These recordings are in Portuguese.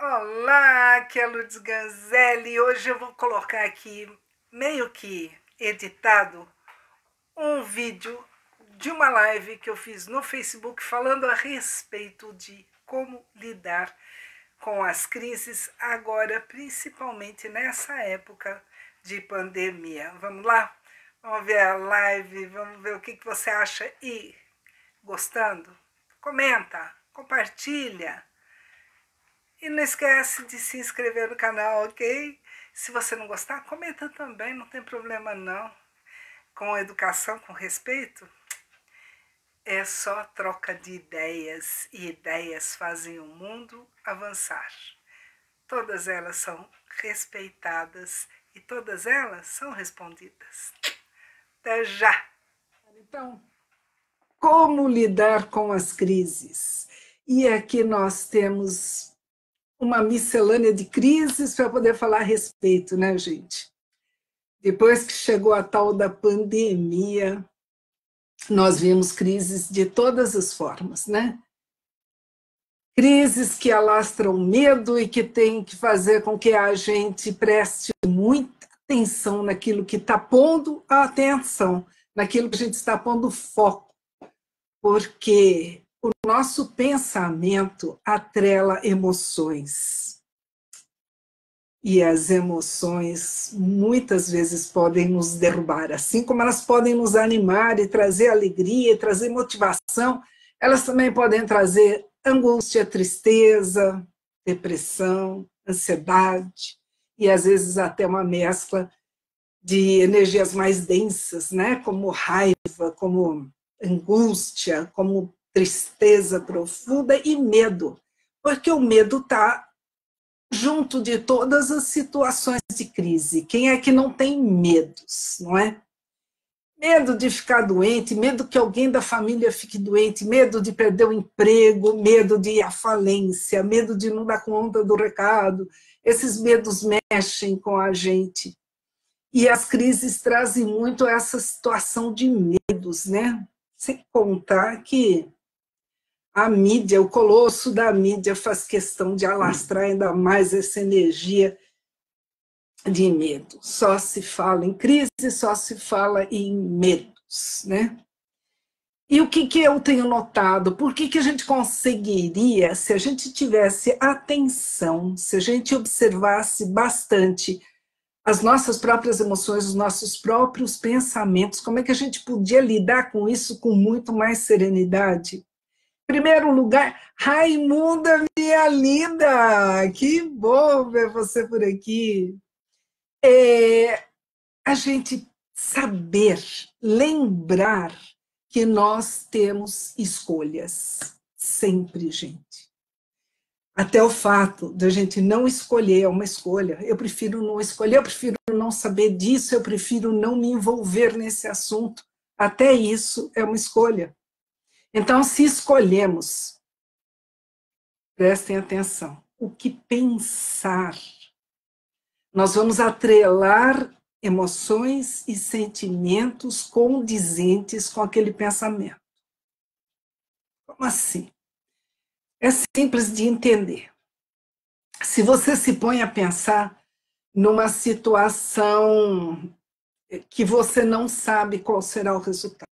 Olá, aqui é a Lourdes Ganzelli. Hoje eu vou colocar aqui, meio que editado, um vídeo de uma live que eu fiz no Facebook falando a respeito de como lidar com as crises agora, principalmente nessa época de pandemia. Vamos lá? Vamos ver a live, vamos ver o que você acha e gostando? Comenta, compartilha. E não esquece de se inscrever no canal, ok? Se você não gostar, comenta também, não tem problema não. Com educação, com respeito, é só troca de ideias e ideias fazem o mundo avançar. Todas elas são respeitadas e todas elas são respondidas. Até já! Então, como lidar com as crises? E aqui nós temos uma miscelânea de crises para poder falar a respeito, né, gente? Depois que chegou a tal da pandemia, nós vimos crises de todas as formas, né? Crises que alastram medo e que tem que fazer com que a gente preste muita atenção naquilo que está pondo a atenção, naquilo que a gente está pondo foco, porque o nosso pensamento atrela emoções. E as emoções muitas vezes podem nos derrubar, assim como elas podem nos animar e trazer alegria, e trazer motivação, elas também podem trazer angústia, tristeza, depressão, ansiedade, e às vezes até uma mescla de energias mais densas, né? Como raiva, como angústia, como tristeza profunda e medo, porque o medo está junto de todas as situações de crise. Quem é que não tem medos, não é? Medo de ficar doente, medo que alguém da família fique doente, medo de perder o emprego, medo de ir à falência, medo de não dar conta do recado. Esses medos mexem com a gente. E as crises trazem muito essa situação de medos, né? Sem contar que a mídia, o colosso da mídia faz questão de alastrar ainda mais essa energia de medo. Só se fala em crise, só se fala em medos, né? E o que eu tenho notado? Por que a gente conseguiria, se a gente tivesse atenção, se a gente observasse bastante as nossas próprias emoções, os nossos próprios pensamentos, como é que a gente podia lidar com isso com muito mais serenidade? Primeiro lugar, Raimunda, minha linda, que bom ver você por aqui. A gente saber, lembrar que nós temos escolhas, sempre, gente. Até o fato de a gente não escolher é uma escolha. Eu prefiro não escolher, eu prefiro não saber disso, eu prefiro não me envolver nesse assunto. Até isso é uma escolha. Então, se escolhemos, prestem atenção, o que pensar, nós vamos atrelar emoções e sentimentos condizentes com aquele pensamento. Como assim? É simples de entender. Se você se põe a pensar numa situação que você não sabe qual será o resultado,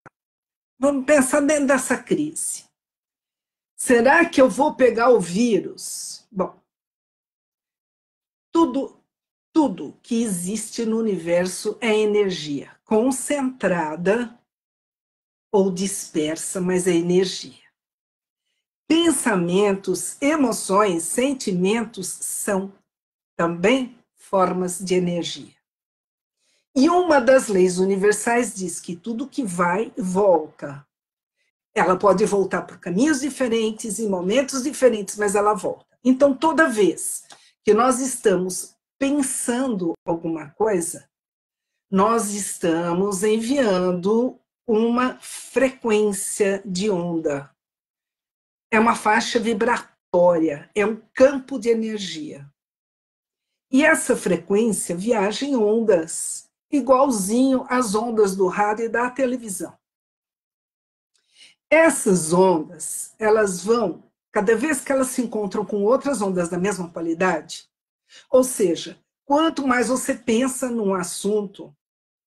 vamos pensar dentro dessa crise. Será que eu vou pegar o vírus? Bom, tudo que existe no universo é energia, concentrada ou dispersa, mas é energia. Pensamentos, emoções, sentimentos são também formas de energia. E uma das leis universais diz que tudo que vai, volta. Ela pode voltar por caminhos diferentes, em momentos diferentes, mas ela volta. Então, toda vez que nós estamos pensando alguma coisa, nós estamos enviando uma frequência de onda. É uma faixa vibratória, é um campo de energia. E essa frequência viaja em ondas, igualzinho às ondas do rádio e da televisão. Essas ondas, elas vão cada vez que elas se encontram com outras ondas da mesma qualidade. Ou seja, quanto mais você pensa num assunto,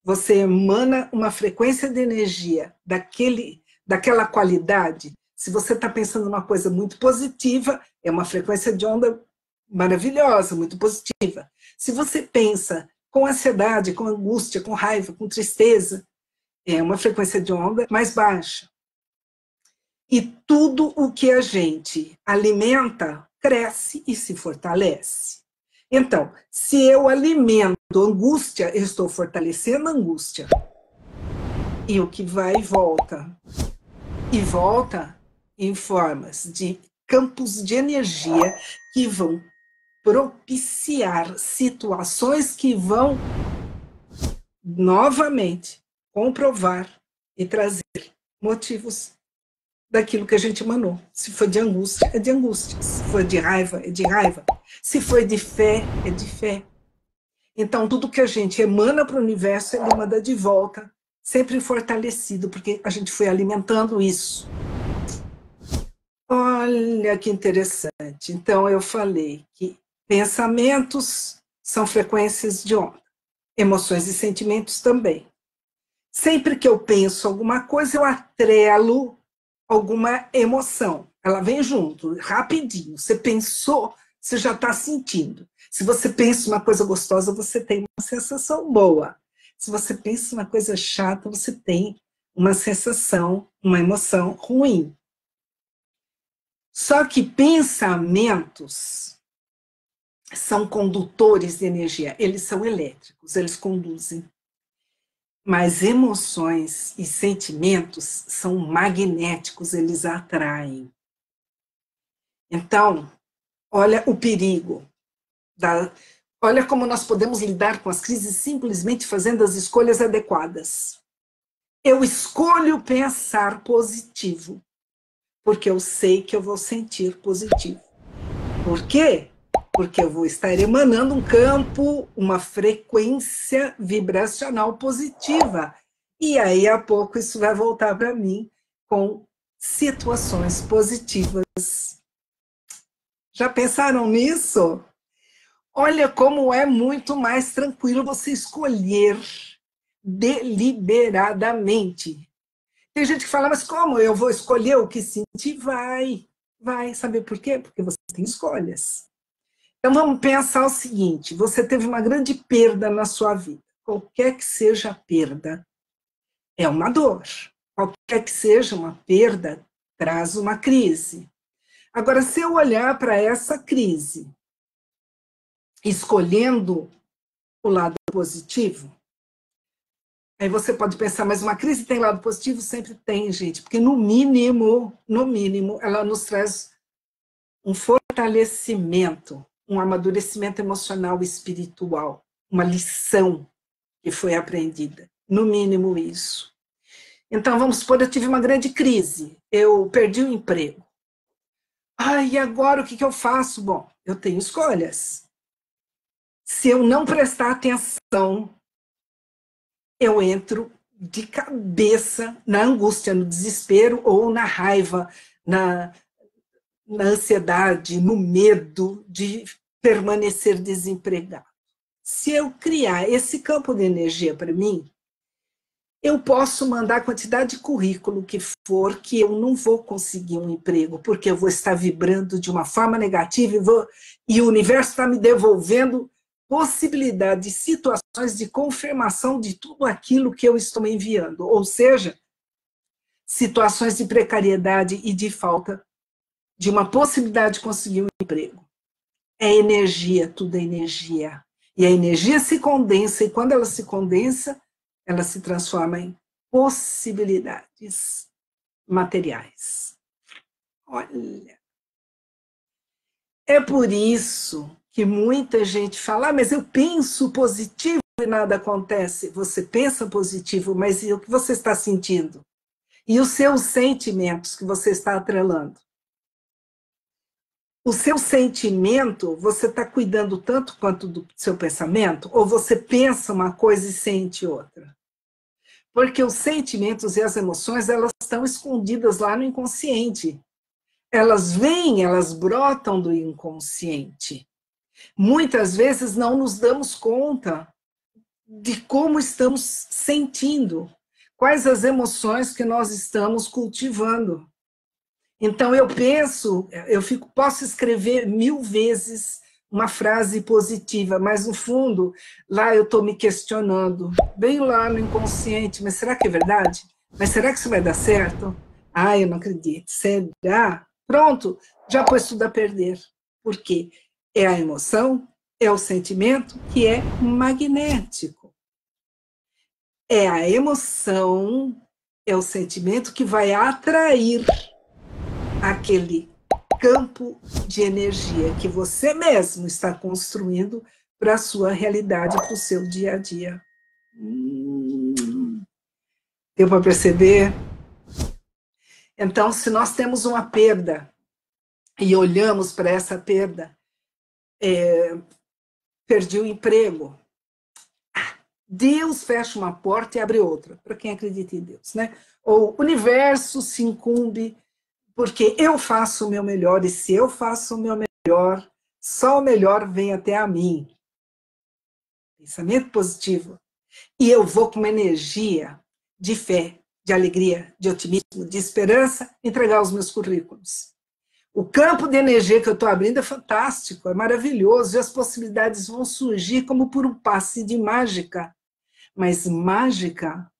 você emana uma frequência de energia daquela qualidade. Se você está pensando numa coisa muito positiva, é uma frequência de onda maravilhosa, muito positiva. Se você pensa com ansiedade, com angústia, com raiva, com tristeza, é uma frequência de onda mais baixa. E tudo o que a gente alimenta cresce e se fortalece. Então, se eu alimento angústia, eu estou fortalecendo a angústia. E o que vai e volta em formas de campos de energia que vão propiciar situações que vão novamente comprovar e trazer motivos daquilo que a gente emanou. Se foi de angústia, é de angústia. Se foi de raiva, é de raiva. Se foi de fé, é de fé. Então, tudo que a gente emana para o universo, ele manda de volta, sempre fortalecido, porque a gente foi alimentando isso. Olha que interessante. Então, eu falei que pensamentos são frequências de onda, emoções e sentimentos também. Sempre que eu penso alguma coisa, eu atrelo alguma emoção. Ela vem junto, rapidinho. Você pensou, você já está sentindo. Se você pensa uma coisa gostosa, você tem uma sensação boa. Se você pensa uma coisa chata, você tem uma sensação, uma emoção ruim. Só que pensamentos são condutores de energia, eles são elétricos, eles conduzem. Mas emoções e sentimentos são magnéticos, eles atraem. Então, olha o perigo. Olha como nós podemos lidar com as crises simplesmente fazendo as escolhas adequadas. Eu escolho pensar positivo, porque eu sei que eu vou sentir positivo. Por quê? Porque eu vou estar emanando um campo, uma frequência vibracional positiva. E aí, a pouco, isso vai voltar para mim com situações positivas. Já pensaram nisso? Olha como é muito mais tranquilo você escolher deliberadamente. Tem gente que fala, mas como eu vou escolher o que sentir? Vai. Saber por quê? Porque você tem escolhas. Então, vamos pensar o seguinte, você teve uma grande perda na sua vida. Qualquer que seja a perda, é uma dor. Qualquer que seja uma perda, traz uma crise. Agora, se eu olhar para essa crise, escolhendo o lado positivo, aí você pode pensar, mas uma crise tem lado positivo? Sempre tem, gente, porque no mínimo, ela nos traz um fortalecimento, um amadurecimento emocional e espiritual, uma lição que foi aprendida, no mínimo isso. Então, vamos supor, eu tive uma grande crise, eu perdi o emprego. E agora o que eu faço? Bom, eu tenho escolhas. Se eu não prestar atenção, eu entro de cabeça na angústia, no desespero ou na raiva, na ansiedade, no medo de permanecer desempregado. Se eu criar esse campo de energia para mim, eu posso mandar a quantidade de currículo que for, que eu não vou conseguir um emprego, porque eu vou estar vibrando de uma forma negativa e o universo está me devolvendo possibilidade de situações de confirmação de tudo aquilo que eu estou enviando, ou seja, situações de precariedade e de falta de uma possibilidade de conseguir um emprego. É energia, tudo é energia. E a energia se condensa, e quando ela se condensa, ela se transforma em possibilidades materiais. Olha. É por isso que muita gente fala, mas eu penso positivo e nada acontece. Você pensa positivo, mas e o que você está sentindo? E os seus sentimentos que você está atrelando? O seu sentimento, você está cuidando tanto quanto do seu pensamento? Ou você pensa uma coisa e sente outra? Porque os sentimentos e as emoções, elas estão escondidas lá no inconsciente. elas vêm, elas brotam do inconsciente. Muitas vezes não nos damos conta de como estamos sentindo, quais as emoções que nós estamos cultivando. Então eu penso, posso escrever 1000 vezes uma frase positiva, mas no fundo, lá eu estou me questionando, bem lá no inconsciente, mas será que é verdade? Mas será que isso vai dar certo? Ah, eu não acredito. Será? Pronto, já pôs tudo a perder. Por quê? É a emoção, é o sentimento que é magnético. É a emoção, é o sentimento que vai atrair aquele campo de energia que você mesmo está construindo para a sua realidade, para o seu dia a dia. Deu para perceber? Então, se nós temos uma perda e olhamos para essa perda, perdi o emprego, Deus fecha uma porta e abre outra, para quem acredita em Deus, né? Ou o universo se incumbe porque eu faço o meu melhor, e se eu faço o meu melhor, só o melhor vem até a mim. Pensamento positivo. E eu vou com uma energia de fé, de alegria, de otimismo, de esperança, entregar os meus currículos. O campo de energia que eu estou abrindo é fantástico, é maravilhoso, e as possibilidades vão surgir como por um passe de mágica. Mas mágica,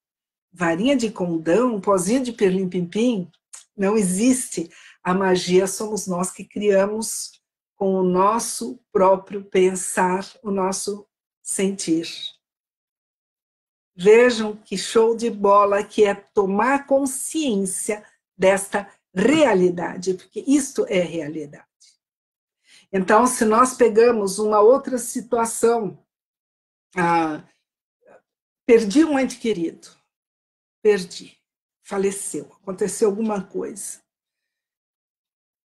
varinha de condão, pozinho de pirlim-pim-pim, não existe. A magia somos nós que criamos com o nosso próprio pensar, o nosso sentir. Vejam que show de bola que é tomar consciência desta realidade, porque isto é realidade. Então, se nós pegamos uma outra situação, perdi um ente querido, faleceu, aconteceu alguma coisa.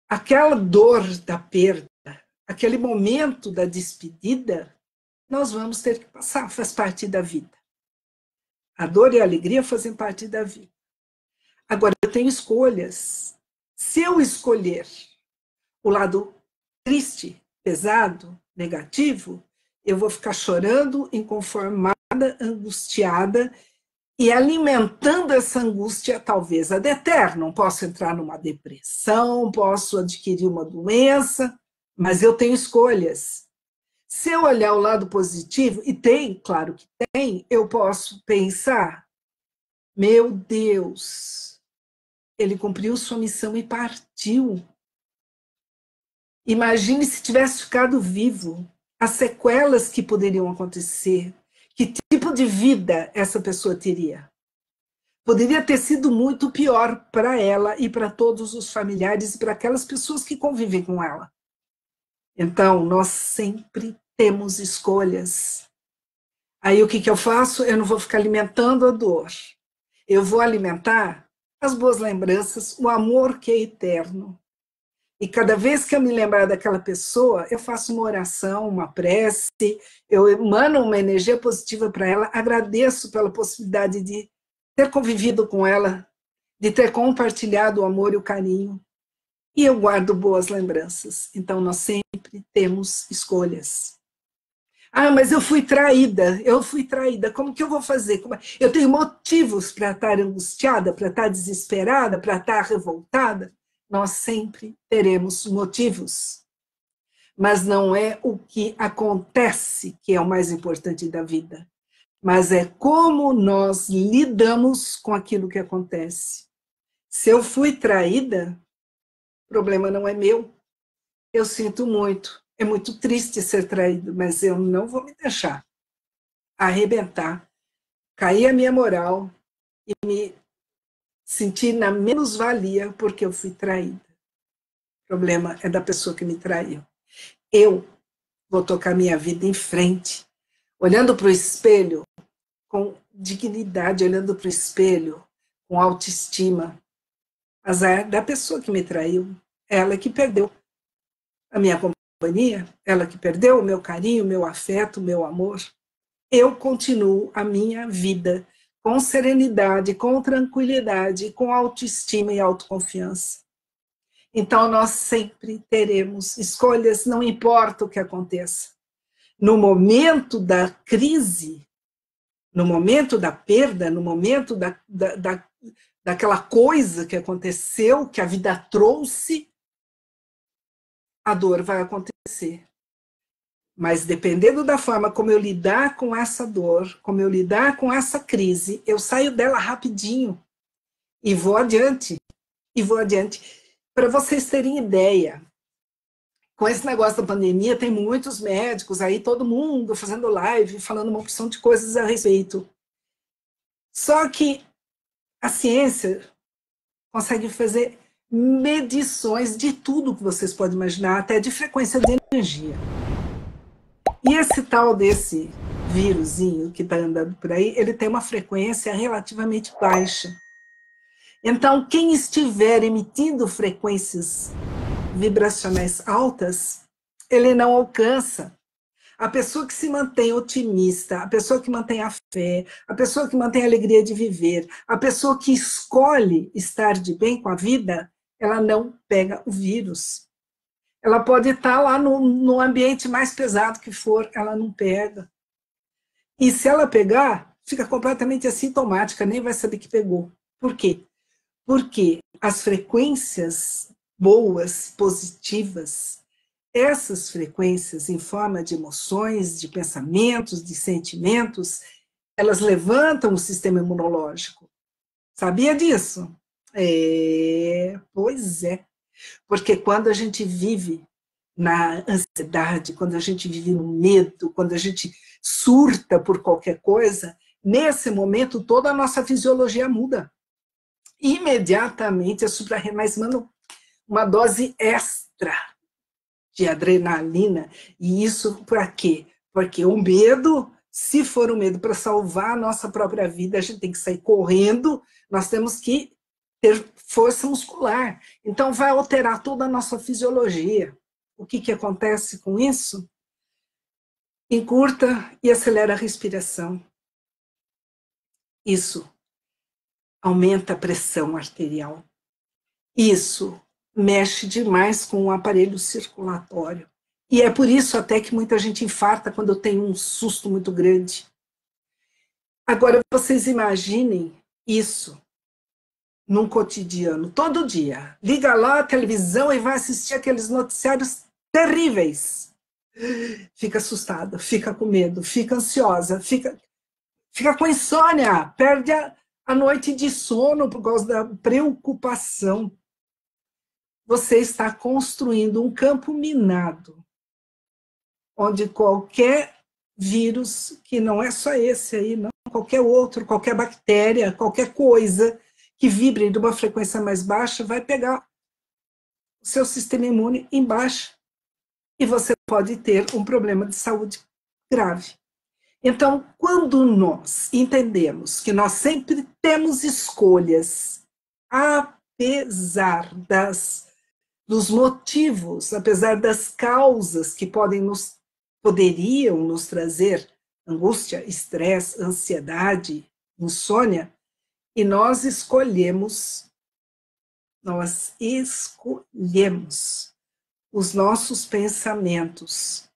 Aquela dor da perda, aquele momento da despedida, nós vamos ter que passar, faz parte da vida. A dor e a alegria fazem parte da vida. Agora, eu tenho escolhas. Se eu escolher o lado triste, pesado, negativo, eu vou ficar chorando, inconformada, angustiada, e alimentando essa angústia, talvez ad eternum. Posso entrar numa depressão, posso adquirir uma doença, mas eu tenho escolhas. Se eu olhar o lado positivo, e tem, claro que tem, eu posso pensar, meu Deus, ele cumpriu sua missão e partiu. Imagine se tivesse ficado vivo, as sequelas que poderiam acontecer, que tipo de vida essa pessoa teria. Poderia ter sido muito pior para ela e para todos os familiares e para aquelas pessoas que convivem com ela. Então, nós sempre temos escolhas. Aí o que eu faço? Eu não vou ficar alimentando a dor. Eu vou alimentar as boas lembranças, o amor que é eterno. E cada vez que eu me lembrar daquela pessoa, eu faço uma oração, uma prece, eu emano uma energia positiva para ela, agradeço pela possibilidade de ter convivido com ela, de ter compartilhado o amor e o carinho, e eu guardo boas lembranças. Então, nós sempre temos escolhas. Ah, mas eu fui traída, como que eu vou fazer? Eu tenho motivos para estar angustiada, para estar desesperada, para estar revoltada? Nós sempre teremos motivos. Mas não é o que acontece que é o mais importante da vida, mas é como nós lidamos com aquilo que acontece. Se eu fui traída, o problema não é meu. Eu sinto muito. É muito triste ser traído, mas eu não vou me deixar arrebentar, cair a minha moral e me sentir na menos-valia porque eu fui traída. O problema é da pessoa que me traiu. Eu vou tocar minha vida em frente, olhando para o espelho com dignidade, olhando para o espelho com autoestima. Azar da pessoa que me traiu, ela que perdeu a minha companhia, ela que perdeu o meu carinho, o meu afeto, o meu amor. Eu continuo a minha vida com serenidade, com tranquilidade, com autoestima e autoconfiança. Então, nós sempre teremos escolhas, não importa o que aconteça. No momento da crise, no momento da perda, no momento daquela coisa que aconteceu, que a vida trouxe, a dor vai acontecer. Mas dependendo da forma como eu lidar com essa dor, como eu lidar com essa crise, eu saio dela rapidinho e vou adiante. E vou adiante. Para vocês terem ideia, com esse negócio da pandemia, tem muitos médicos aí, todo mundo fazendo live, falando uma opção de coisas a respeito. Só que a ciência consegue fazer medições de tudo que vocês podem imaginar, até de frequência de energia. E esse tal desse vírusinho que está andando por aí, ele tem uma frequência relativamente baixa. Então, quem estiver emitindo frequências vibracionais altas, ele não alcança. A pessoa que se mantém otimista, a pessoa que mantém a fé, a pessoa que mantém a alegria de viver, a pessoa que escolhe estar de bem com a vida, ela não pega o vírus. Ela pode estar lá no ambiente mais pesado que for, ela não pega. E se ela pegar, fica completamente assintomática, nem vai saber que pegou. Por quê? Porque as frequências boas, positivas, essas frequências em forma de emoções, de pensamentos, de sentimentos, elas levantam o sistema imunológico. Sabia disso? Pois é. Porque quando a gente vive na ansiedade, quando a gente vive no medo, quando a gente surta por qualquer coisa, nesse momento toda a nossa fisiologia muda. Imediatamente as suprarrenais mandam uma dose extra de adrenalina. E isso para quê? Porque o medo, se for um medo para salvar a nossa própria vida, a gente tem que sair correndo, nós temos que ter força muscular. Então vai alterar toda a nossa fisiologia. O que acontece com isso? Encurta e acelera a respiração. Isso aumenta a pressão arterial. Isso mexe demais com o aparelho circulatório. E é por isso até que muita gente infarta quando tem um susto muito grande. Agora, vocês imaginem isso num cotidiano, todo dia. Liga lá a televisão e vai assistir aqueles noticiários terríveis. Fica assustada, fica com medo, fica ansiosa, fica com insônia, perde a noite de sono por causa da preocupação. Você está construindo um campo minado, onde qualquer vírus, que não é só esse aí, não, qualquer outro, qualquer bactéria, qualquer coisa que vibre de uma frequência mais baixa, vai pegar o seu sistema imune em baixa e você pode ter um problema de saúde grave. Então, quando nós entendemos que nós sempre temos escolhas, apesar dos motivos, apesar das causas que poderiam nos trazer angústia, estresse, ansiedade, insônia, e nós escolhemos os nossos pensamentos.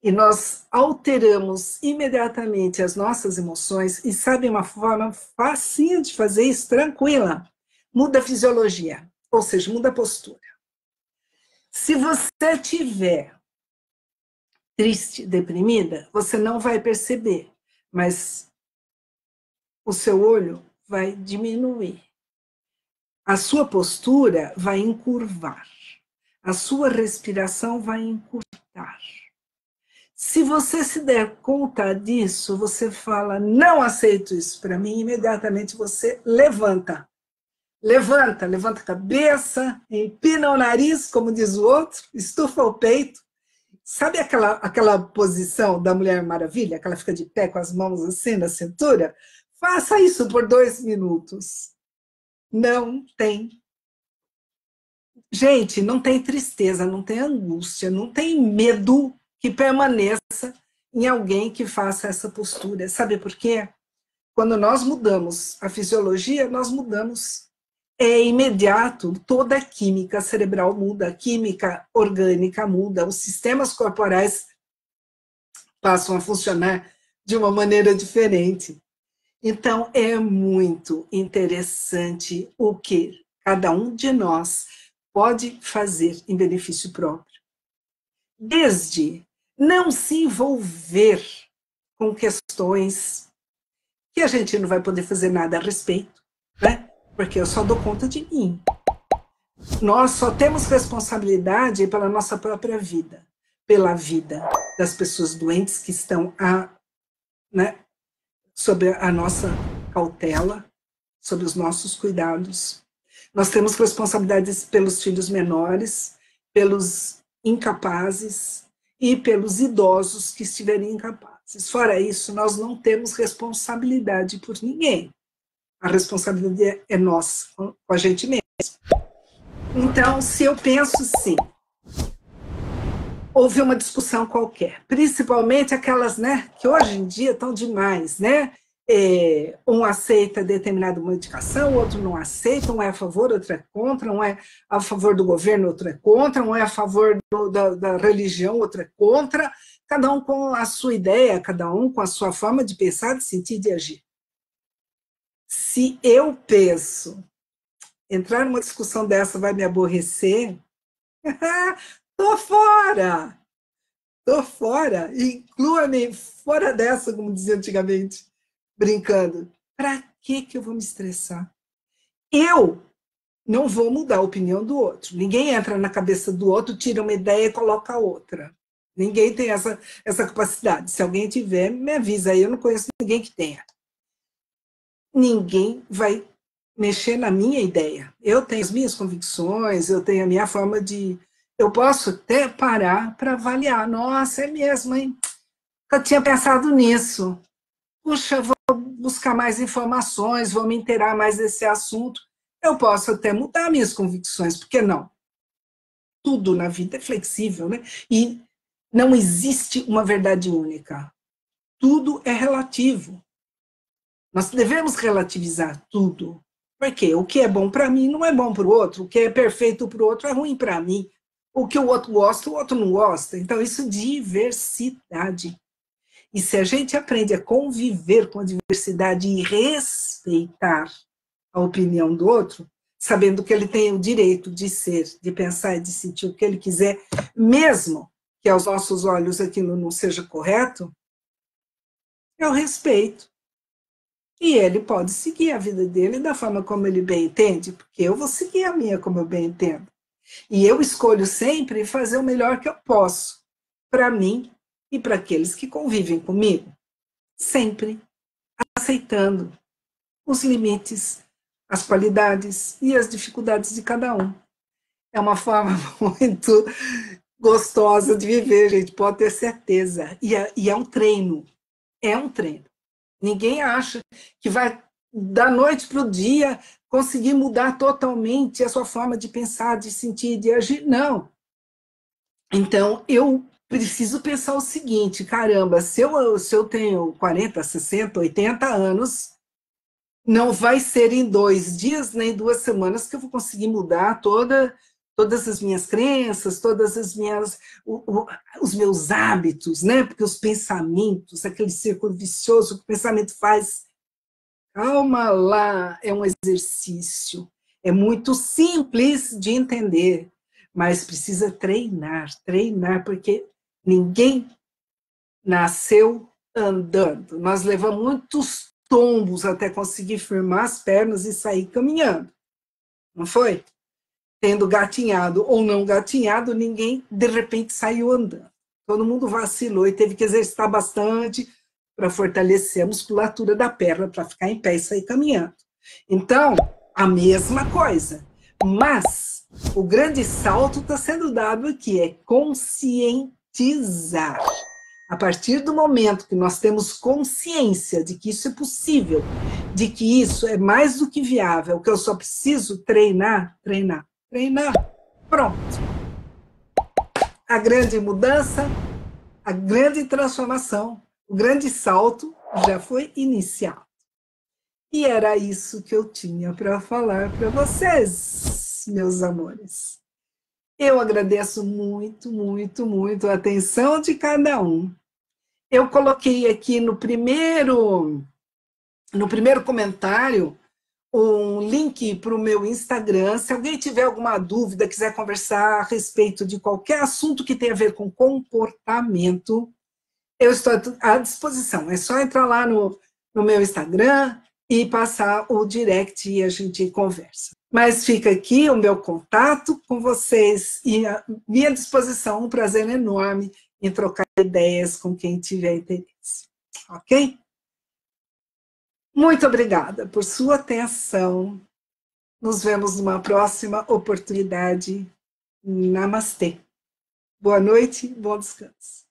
E nós alteramos imediatamente as nossas emoções, e sabe uma forma facinha de fazer isso, tranquila? Muda a fisiologia, ou seja, muda a postura. Se você estiver triste, deprimida, você não vai perceber, mas o seu olho vai diminuir. A sua postura vai encurvar. A sua respiração vai encurtar. Se você se der conta disso, você fala, não aceito isso para mim, imediatamente você levanta. Levanta a cabeça, empina o nariz, como diz o outro, estufa o peito. Sabe aquela posição da Mulher Maravilha, que ela fica de pé com as mãos assim na cintura? Faça isso por 2 minutos. Não tem. Gente, não tem tristeza, não tem angústia, não tem medo que permaneça em alguém que faça essa postura. Sabe por quê? Quando nós mudamos a fisiologia, nós mudamos é imediato, toda a química cerebral muda, a química orgânica muda, os sistemas corporais passam a funcionar de uma maneira diferente. Então, é muito interessante o que cada um de nós pode fazer em benefício próprio. Desde não se envolver com questões que a gente não vai poder fazer nada a respeito, né? Porque eu só dou conta de mim. Nós só temos responsabilidade pela nossa própria vida, pela vida das pessoas doentes que estão né, sob a nossa cautela, sob os nossos cuidados. Nós temos responsabilidades pelos filhos menores, pelos incapazes e pelos idosos que estiverem incapazes. Fora isso, nós não temos responsabilidade por ninguém. A responsabilidade é nossa, com a gente mesmo. Então, se eu penso assim, houve uma discussão qualquer, principalmente aquelas, né, que hoje em dia estão demais, né? Um aceita determinada medicação, o outro não aceita, um é a favor, outro é contra, um é a favor do governo, outro é contra, um é a favor da religião, outro é contra, cada um com a sua ideia, cada um com a sua forma de pensar, de sentir, de agir. Se eu penso, entrar numa discussão dessa vai me aborrecer, tô fora! Tô fora, inclua-me fora dessa, como dizia antigamente, brincando. Para que eu vou me estressar? Eu não vou mudar a opinião do outro. Ninguém entra na cabeça do outro, tira uma ideia e coloca outra. Ninguém tem essa capacidade. Se alguém tiver, me avisa aí, eu não conheço ninguém que tenha. Ninguém vai mexer na minha ideia. Eu tenho as minhas convicções, eu tenho a minha forma de... Eu posso até parar para avaliar. Nossa, é mesmo, hein? Eu tinha pensado nisso. Puxa, vou buscar mais informações, vou me inteirar mais desse assunto. Eu posso até mudar minhas convicções, por que não? Tudo na vida é flexível, né? E não existe uma verdade única. Tudo é relativo. Nós devemos relativizar tudo. Porque o que é bom para mim não é bom para o outro, o que é perfeito para o outro é ruim para mim. O que o outro gosta, o outro não gosta. Então, isso é diversidade. E se a gente aprende a conviver com a diversidade e respeitar a opinião do outro, sabendo que ele tem o direito de ser, de pensar e de sentir o que ele quiser, mesmo que aos nossos olhos aquilo não seja correto, eu respeito. E ele pode seguir a vida dele da forma como ele bem entende, porque eu vou seguir a minha como eu bem entendo. E eu escolho sempre fazer o melhor que eu posso, para mim e para aqueles que convivem comigo. Sempre aceitando os limites, as qualidades e as dificuldades de cada um. É uma forma muito gostosa de viver, gente, pode ter certeza. E é um treino. É um treino. Ninguém acha que vai, da noite para o dia, conseguir mudar totalmente a sua forma de pensar, de sentir, de agir. Não. Então, eu preciso pensar o seguinte, caramba, se eu tenho 40, 60, 80 anos, não vai ser em 2 dias, nem 2 semanas que eu vou conseguir mudar todas as minhas crenças, todas as minhas, os meus hábitos, né? Porque os pensamentos, aquele círculo vicioso que o pensamento faz, calma lá, é um exercício, é muito simples de entender, mas precisa treinar, porque ninguém nasceu andando, nós levamos muitos tombos até conseguir firmar as pernas e sair caminhando, não foi? Tendo gatinhado ou não gatinhado, ninguém de repente saiu andando. Todo mundo vacilou e teve que exercitar bastante para fortalecer a musculatura da perna, para ficar em pé e sair caminhando. Então, a mesma coisa. Mas o grande salto está sendo dado aqui, é conscientizar. A partir do momento que nós temos consciência de que isso é possível, de que isso é mais do que viável, que eu só preciso treinar, pronto. A grande mudança, a grande transformação, o grande salto já foi iniciado. E era isso que eu tinha para falar para vocês, meus amores. Eu agradeço muito, muito, muito a atenção de cada um. Eu coloquei aqui no primeiro comentário um link para o meu Instagram. Se alguém tiver alguma dúvida, quiser conversar a respeito de qualquer assunto que tenha a ver com comportamento, eu estou à disposição. É só entrar lá no meu Instagram e passar o direct e a gente conversa. Mas fica aqui o meu contato com vocês e a minha disposição, um prazer enorme em trocar ideias com quem tiver interesse. Ok? Muito obrigada por sua atenção. Nos vemos numa próxima oportunidade. Namastê. Boa noite, bom descanso.